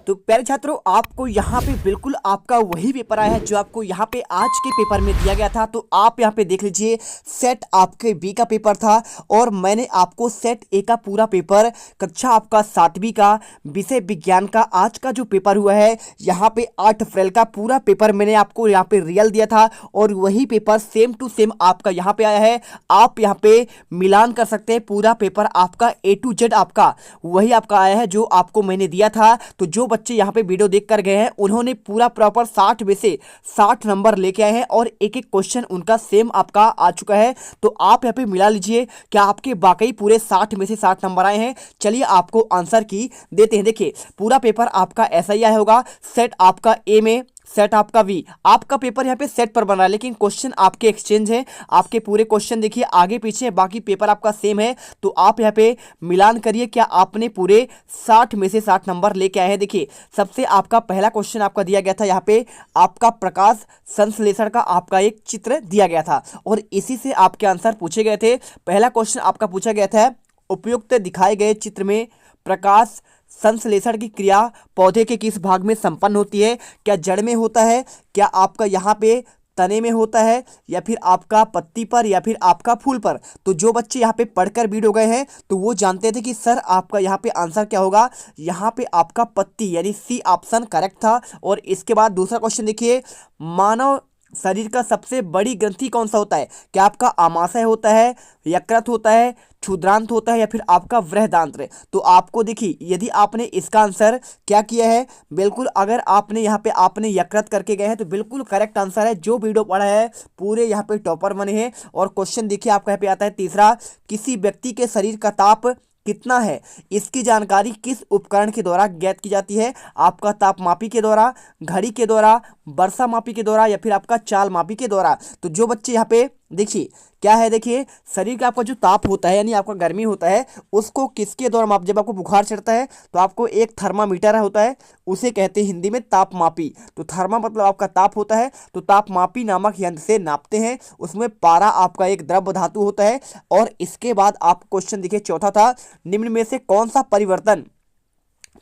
तो प्यारे छात्रों, आपको यहाँ पे बिल्कुल आपका वही पेपर आया है जो आपको यहाँ पे आज के पेपर में दिया गया था। तो आप यहाँ पे देख लीजिए, सेट आपके बी का पेपर था और मैंने आपको सेट ए का पूरा पेपर कक्षा आपका 7वीं का विषय विज्ञान का आज का जो पेपर हुआ है यहाँ पे 8 अप्रैल का पूरा पेपर मैंने आपको यहाँ पे रियल दिया था और वही पेपर सेम टू सेम आपका यहाँ पे आया है। आप यहाँ पे मिलान कर सकते हैं, पूरा पेपर आपका A to Z आपका वही आपका आया है जो आपको मैंने दिया था। तो जो बच्चे यहाँ पे वीडियो देख कर गए हैं उन्होंने पूरा प्रॉपर 60 में से 60 नंबर लेके आए हैं और एक एक क्वेश्चन उनका सेम आपका आ चुका है। तो आप यहाँ पे मिला लीजिए क्या आपके वाकई पूरे 60 में से 60 नंबर आए हैं। चलिए आपको आंसर की देते हैं। देखिए पूरा पेपर आपका ऐसा ही आया होगा, सेट आपका ए में, सेट आपका वी। आपका पेपर यहाँ पे सेट पर बन रहा है लेकिन क्वेश्चन आपके एक्सचेंज है। आपके पूरे क्वेश्चन देखिए आगे पीछे, बाकी पेपर आपका सेम है। तो आप यहाँ पे मिलान करिए क्या आपने पूरे 60 में से 60 नंबर लेके आए हैं। देखिए सबसे आपका पहला क्वेश्चन आपका दिया गया था, यहाँ पे आपका प्रकाश संश्लेषण का आपका एक चित्र दिया गया था और इसी से आपके आंसर पूछे गए थे। पहला क्वेश्चन आपका पूछा गया था, उपयुक्त दिखाए गए चित्र में प्रकाश संश्लेषण की क्रिया पौधे के किस भाग में संपन्न होती है। क्या जड़ में होता है, क्या आपका यहाँ पे तने में होता है, या फिर आपका पत्ती पर, या फिर आपका फूल पर। तो जो बच्चे यहाँ पे पढ़कर वीडियो गए हैं तो वो जानते थे कि सर आपका यहाँ पे आंसर क्या होगा। यहाँ पे आपका पत्ती यानी सी ऑप्शन करेक्ट था। और इसके बाद दूसरा क्वेश्चन देखिए, मानव शरीर का सबसे बड़ी ग्रंथि कौन सा होता है। क्या आपका आमाशय होता है, यकृत होता है, क्षुद्रांत होता है, या फिर आपका बृहदांत्र। तो आपको देखिए यदि आपने इसका आंसर क्या किया है, बिल्कुल अगर आपने यहाँ पे आपने यकृत करके गए हैं तो बिल्कुल करेक्ट आंसर है। जो वीडियो पढ़ा है पूरे यहाँ पे टॉपर बने हैं। और क्वेश्चन देखिए आपका यहाँ पे आता है तीसरा, किसी व्यक्ति के शरीर का ताप कितना है, इसकी जानकारी किस उपकरण के द्वारा ज्ञात की जाती है। आपका तापमापी के द्वारा, घड़ी के द्वारा, वर्षा मापी के द्वारा, या फिर आपका चाल मापी के द्वारा। तो जो बच्चे यहाँ पे देखिए क्या है, देखिए शरीर का आपका जो ताप होता है यानी आपका गर्मी होता है उसको किसके द्वारा माप, जब आपको बुखार चढ़ता है तो आपको एक थर्मामीटर होता है, उसे कहते हैं हिंदी में तापमापी। तो थर्मा मतलब आपका ताप होता है, तो तापमापी नामक यंत्र से नापते हैं। उसमें पारा आपका एक द्रव धातु होता है। और इसके बाद आप क्वेश्चन देखिए चौथा था, निम्न में से कौन सा परिवर्तन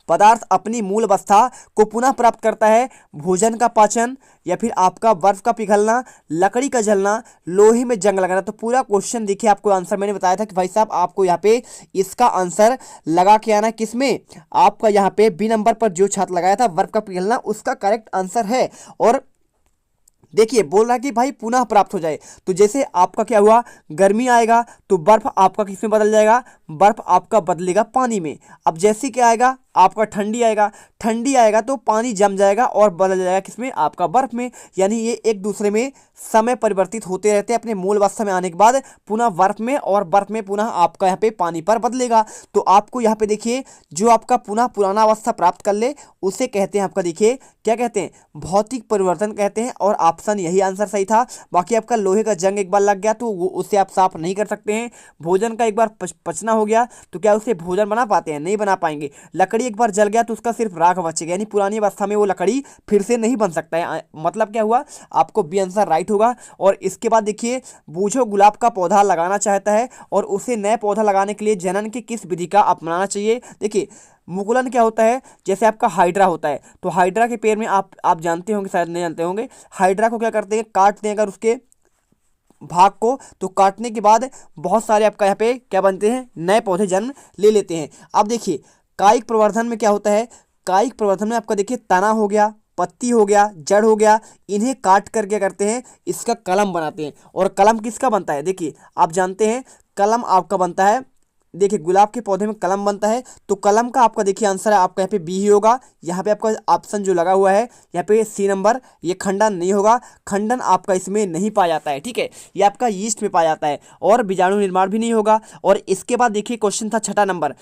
पदार्थ अपनी मूल अवस्था को पुनः प्राप्त करता है। भोजन का पाचन, या फिर आपका बर्फ का पिघलना, लकड़ी का जलना, लोहे में जंग लगना। तो पूरा क्वेश्चन देखिए आपको आंसर मैंने बताया था कि भाई साहब आपको यहाँ पे इसका आंसर लगा के आना। किसमें, आपका यहाँ पे बी नंबर पर जो छात्र लगाया था बर्फ का पिघलना, उसका करेक्ट आंसर है। और देखिए बोल रहा है कि भाई पुनः प्राप्त हो जाए। तो जैसे आपका क्या हुआ, गर्मी आएगा तो बर्फ आपका किस में बदल जाएगा, बर्फ आपका बदलेगा पानी में। अब जैसे क्या आएगा आपका ठंडी आएगा, ठंडी आएगा तो पानी जम जाएगा और बदल जाएगा किसमें, आपका बर्फ में। यानी ये एक दूसरे में समय परिवर्तित होते रहते हैं। अपने मूल अवस्था में आने के बाद पुनः बर्फ में, और बर्फ में पुनः आपका यहाँ पे पानी पर बदलेगा। तो आपको यहाँ पे देखिए जो आपका पुनः पुराना अवस्था प्राप्त कर ले उसे कहते हैं आपका, देखिए क्या कहते हैं, भौतिक परिवर्तन कहते हैं। और ऑप्शन यही आंसर सही था। बाकी आपका लोहे का जंग एक बार लग गया तो वो उससे आप साफ नहीं कर सकते हैं। भोजन का एक बार पचना हो गया तो क्या उससे भोजन बना पाते हैं, नहीं बना पाएंगे। लकड़ी एक बार जल गया तो उसका सिर्फ राख बचेगा, यानी पुरानी अवस्था में वो लकड़ी फिर से नहीं बन सकता है। मतलब क्या हुआ, आपको बी आंसर राइट होगा। और इसके बाद देखिए, बूझो गुलाब का पौधा लगाना चाहता है और उसे नया पौधा लगाने के लिए जनन की किस विधि का अपनाना चाहिए। देखिए मुकुलन क्या होता है, जैसे आपका हाइड्रा होता है तो हाइड्रा के पेड़ में आप जानते होंगे, शायद नहीं जानते होंगे। हाइड्रा को क्या करते हैं, काटते हैं अगर उसके भाग को, तो काटने के बाद बहुत सारे आपका यहाँ पे क्या बनते हैं, नए पौधे जन्म ले लेते हैं। अब देखिए कायिक प्रवर्धन में क्या होता है, कायिक प्रवर्धन में आपका देखिए तना हो गया, पत्ती हो गया, जड़ हो गया, इन्हें काट कर क्या करते हैं, इसका कलम बनाते हैं। और कलम किसका बनता है, देखिए आप जानते हैं कलम आपका बनता है, देखिए गुलाब के पौधे में कलम बनता है। तो कलम का आपका देखिए आंसर है आपका यहाँ पे बी ही होगा। यहाँ पे आपका ऑप्शन जो लगा हुआ है यहाँ पे सी नंबर, ये खंडन नहीं होगा। खंडन आपका इसमें नहीं पाया जाता है, ठीक है, ये आपका यीस्ट में पाया जाता है। और बीजाणु निर्माण भी नहीं होगा। और इसके बाद देखिए क्वेश्चन था छठा नंबर,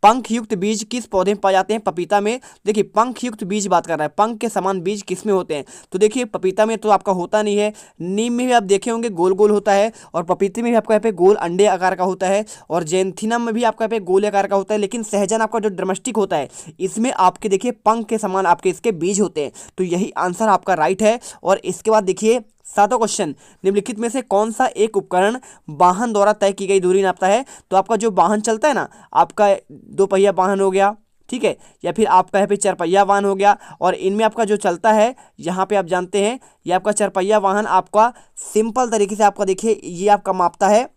पंख युक्त बीज किस पौधे में पाए जाते हैं। पपीता में। देखिए पंख युक्त बीज बात कर रहा है, पंख के समान बीज किस में होते हैं। तो देखिए पपीता में तो आपका होता नहीं है, नीम में भी आप देखे होंगे गोल गोल होता है, और पपीते में भी आपका यहाँ पे गोल अंडे आकार का होता है, और जेंथिनम में भी आपका यहाँ पे गोल आकार का होता है। लेकिन सहजन आपका जो ड्रमस्टिक होता है इसमें आपके देखिए पंख के समान आपके इसके बीज होते हैं। तो यही आंसर आपका राइट है। और इसके बाद देखिए सातों क्वेश्चन, निम्नलिखित में से कौन सा एक उपकरण वाहन द्वारा तय की गई दूरी नापता है। तो आपका जो वाहन चलता है ना, आपका 2 पहिया वाहन हो गया, ठीक है, या फिर आपका यहाँ पे चरपहिया वाहन हो गया। और इनमें आपका जो चलता है यहाँ पे आप जानते हैं ये आपका चरपहिया वाहन आपका सिंपल तरीके से आपका देखिए ये आपका मापता है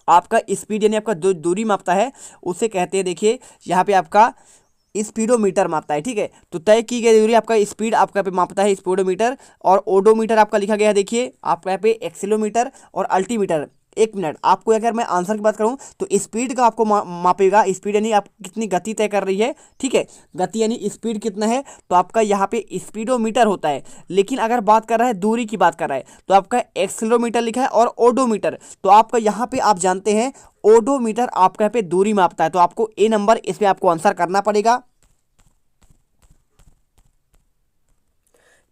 आपका स्पीड, यानी आपका जो दूरी मापता है उसे कहते हैं देखिए यहाँ पे आपका स्पीडोमीटर मापता है। ठीक है, तो तय की गई दूरी आपका स्पीड आपका पे मापता है स्पीडोमीटर। और ओडोमीटर आपका लिखा गया है देखिए आपका यहाँ पे एक्सीलोमीटर और अल्टीमीटर। एक मिनट, आपको अगर मैं आंसर की बात करूं तो स्पीड का आपको मापेगा, स्पीड यानी आप कितनी गति तय कर रही है। ठीक है, गति यानी स्पीड कितना है तो आपका यहाँ पे स्पीडोमीटर होता है। लेकिन अगर बात कर रहा है दूरी की बात कर रहा है तो आपका एक्सीलोमीटर लिखा है और ओडोमीटर। तो आपका यहाँ पे आप जानते हैं ओडोमीटर आपका यहाँ पे दूरी मापता है। तो आपको ए नंबर इस पे आपको आंसर करना पड़ेगा।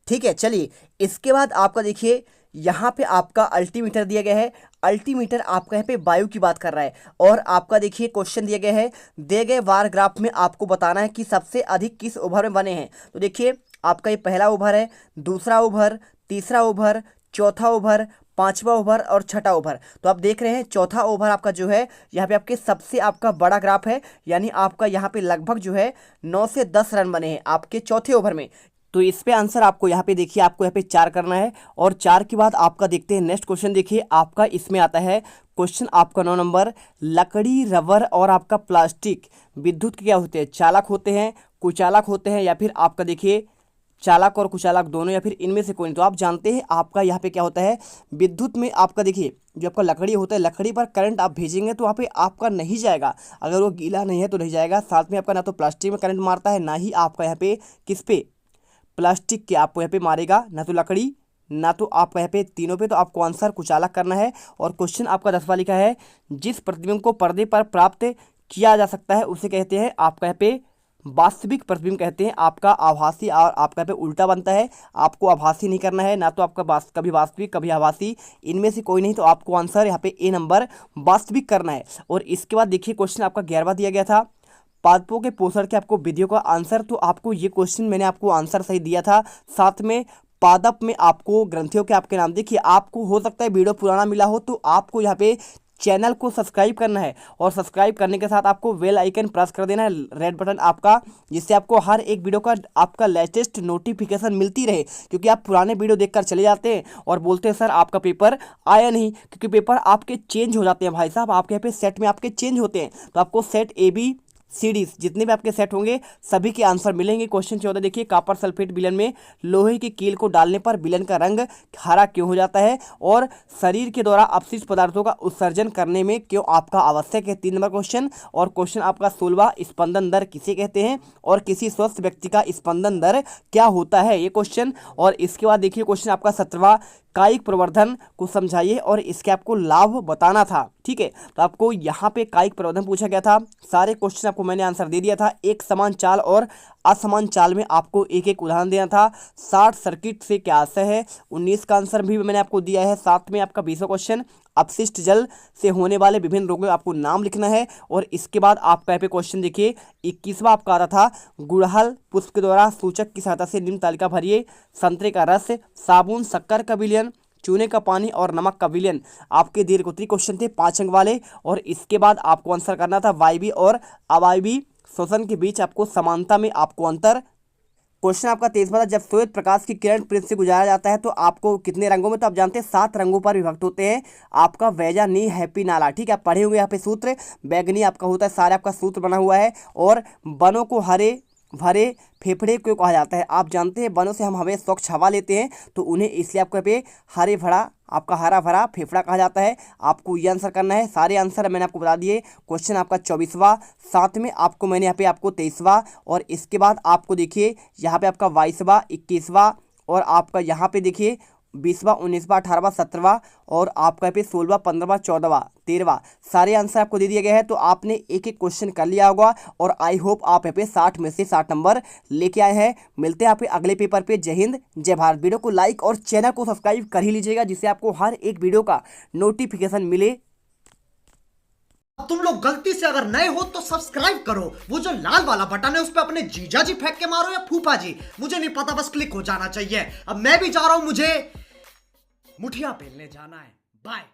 ठीक है, चलिए इसके बाद आपका देखिए यहाँ पे आपका अल्टीमीटर दिया गया है। अल्टीमीटर आपका यहाँ पे वायु की बात कर रहा है। और आपका देखिए क्वेश्चन दिया गया है, दिए गए बार ग्राफ में आपको बताना है कि सबसे अधिक किस ओवर में बने हैं। तो देखिए आपका ये पहला ओवर है, दूसरा ओवर, तीसरा ओवर, चौथा ओवर, पांचवा ओवर और छठा ओवर। तो आप देख रहे हैं चौथा ओवर आपका जो है यहाँ पे आपके सबसे आपका बड़ा ग्राफ है, यानी आपका यहाँ पे लगभग जो है 9 से 10 रन बने हैं आपके चौथे ओवर में। तो इस पे आंसर आपको यहाँ पे देखिए आपको यहाँ पे 4 करना है। और 4 के बाद आपका देखते हैं नेक्स्ट क्वेश्चन। देखिए आपका इसमें आता है क्वेश्चन आपका 9 नंबर, लकड़ी, रबर और आपका प्लास्टिक विद्युत के क्या होते हैं, चालक होते हैं, कुचालक होते हैं, या फिर आपका देखिए चालक और कुचालक दोनों, या फिर इनमें से कोई नहीं। तो आप जानते हैं आपका यहाँ पे क्या होता है विद्युत में आपका देखिए जो आपका लकड़ी होता है, लकड़ी पर करंट आप भेजेंगे तो वहाँ पे आपका नहीं जाएगा, अगर वो गीला नहीं है तो नहीं जाएगा। साथ में आपका ना तो प्लास्टिक में करंट मारता है, ना ही आपका यहाँ पे किस पे प्लास्टिक के आपको यहाँ पे मारेगा, ना तो लकड़ी ना तो आपका यहाँ पे तीनों पे। तो आपको आंसर कुचालक करना है। और क्वेश्चन आपका 10वां लिखा है, जिस प्रतिबिंब को पर्दे पर प्राप्त किया जा सकता है उसे कहते हैं आपका यहाँ पे वास्तविक प्रतिबिंब कहते हैं। आपका आभासी और आपका यहाँ पे उल्टा बनता है, आपको आभासी नहीं करना है, ना तो आपका कभी वास्तविक कभी आभासी, इनमें से कोई नहीं। तो आपको आंसर यहाँ पे ए नंबर वास्तविक करना है। और इसके बाद देखिए क्वेश्चन आपका 11वां दिया गया था, पादपों के पोषण के आपको विधियों का आंसर। तो आपको ये क्वेश्चन मैंने आपको आंसर सही दिया था। साथ में पादप में आपको ग्रंथियों के आपके नाम देखिए, आपको हो सकता है वीडियो पुराना मिला हो तो आपको यहाँ पे चैनल को सब्सक्राइब करना है। और सब्सक्राइब करने के साथ आपको बेल आइकन प्रेस कर देना है, रेड बटन आपका, जिससे आपको हर एक वीडियो का आपका लेटेस्ट नोटिफिकेशन मिलती रहे। क्योंकि आप पुराने वीडियो देखकर चले जाते हैं और बोलते हैं सर आपका पेपर आया नहीं, क्योंकि पेपर आपके चेंज हो जाते हैं भाई साहब, आपके यहाँ पे सेट में आपके चेंज होते हैं। तो आपको सेट ABCD जितने भी आपके सेट होंगे सभी के आंसर मिलेंगे। क्वेश्चन 14 देखिए, कॉपर सल्फेट विलयन में लोहे की कील को डालने पर विलयन का रंग हरा क्यों हो जाता है, और शरीर के द्वारा अपशिष्ट पदार्थों का उत्सर्जन करने में क्यों आपका आवश्यक है। 3 नंबर क्वेश्चन। और क्वेश्चन आपका 16, स्पंदन दर किसे कहते हैं और किसी स्वस्थ व्यक्ति का स्पंदन दर क्या होता है, ये क्वेश्चन। और इसके बाद देखिए क्वेश्चन आपका 17, कायिक प्रवर्धन को समझाइए और इसके आपको लाभ बताना था। ठीक है, तो आपको यहाँ पे कायिक प्रवर्धन पूछा गया था। सारे क्वेश्चन आपको मैंने आंसर दे दिया था। एक समान चाल और असमान चाल में आपको एक एक उदाहरण देना था। शॉर्ट सर्किट से क्या आशय है, 19 का आंसर भी मैंने आपको दिया है। साथ में आपका 20वां क्वेश्चन, अपशिष्ट जल से होने वाले विभिन्न रोगों आपको नाम लिखना है। और इसके बाद आपका यहाँ पे क्वेश्चन देखिए 21वां आपका आ रहा था, गुड़हल पुष्प के द्वारा सूचक की सहायता से निम्न तालिका भरिए, संतरे का रस, साबुन, शक्कर का विलयन, चूने का पानी और नमक का विलयन। आपके दीर्घोत्तरीय क्वेश्चन थे 5 अंक वाले। और इसके बाद आपको आंसर करना था वायवीय और अवायवीय श्वसन के बीच आपको समानता में आपको अंतर। क्वेश्चन आपका 23वां था, जब श्वेत प्रकाश की किरण पृथ्वी से गुजारा जाता है तो आपको कितने रंगों में, तो आप जानते हैं 7 रंगों पर विभक्त होते हैं। आपका वैजा नी हैप्पी नाला, ठीक है, आप पढ़े होंगे यहाँ पे सूत्र। बैगनी आपका होता है, सारे आपका सूत्र बना हुआ है। और वनों को हरे भरे फेफड़े क्यों कहा जाता है, आप जानते हैं वनों से हम हमें स्वच्छ हवा लेते हैं तो उन्हें इसलिए आपको पे हरे भरा आपका हरा भरा फेफड़ा कहा जाता है। आपको ये आंसर करना है। सारे आंसर मैंने आपको बता दिए। क्वेश्चन आपका 24वां, साथ में आपको मैंने यहाँ पे आपको 23वां, और इसके बाद आपको देखिए यहाँ पे आपका 22वां, 21वां, और आपका यहाँ पे देखिए 20वां, 19वां, 18वां, 17वां, और आपका यहाँ पे 16वां, 15वां, 14वां, 13वां, सारे आंसर आपको दे दिया गया है। तो आपने एक एक क्वेश्चन कर लिया होगा और आई होप आप यहाँ पे 60 में से 60 नंबर लेके आए हैं। मिलते हैं आप अगले पेपर पे। जय हिंद, जय भारत। वीडियो को लाइक और चैनल को सब्सक्राइब कर ही लीजिएगा, जिससे आपको हर एक वीडियो का नोटिफिकेशन मिले। तुम लोग गलती से अगर नए हो तो सब्सक्राइब करो, वो जो लाल वाला बटन है उस पर अपने जीजा जी फेंक के मारो या फूफा जी, मुझे नहीं पता, बस क्लिक हो जाना चाहिए। अब मैं भी जा रहा हूं, मुझे मुठिया पेलने जाना है। बाय।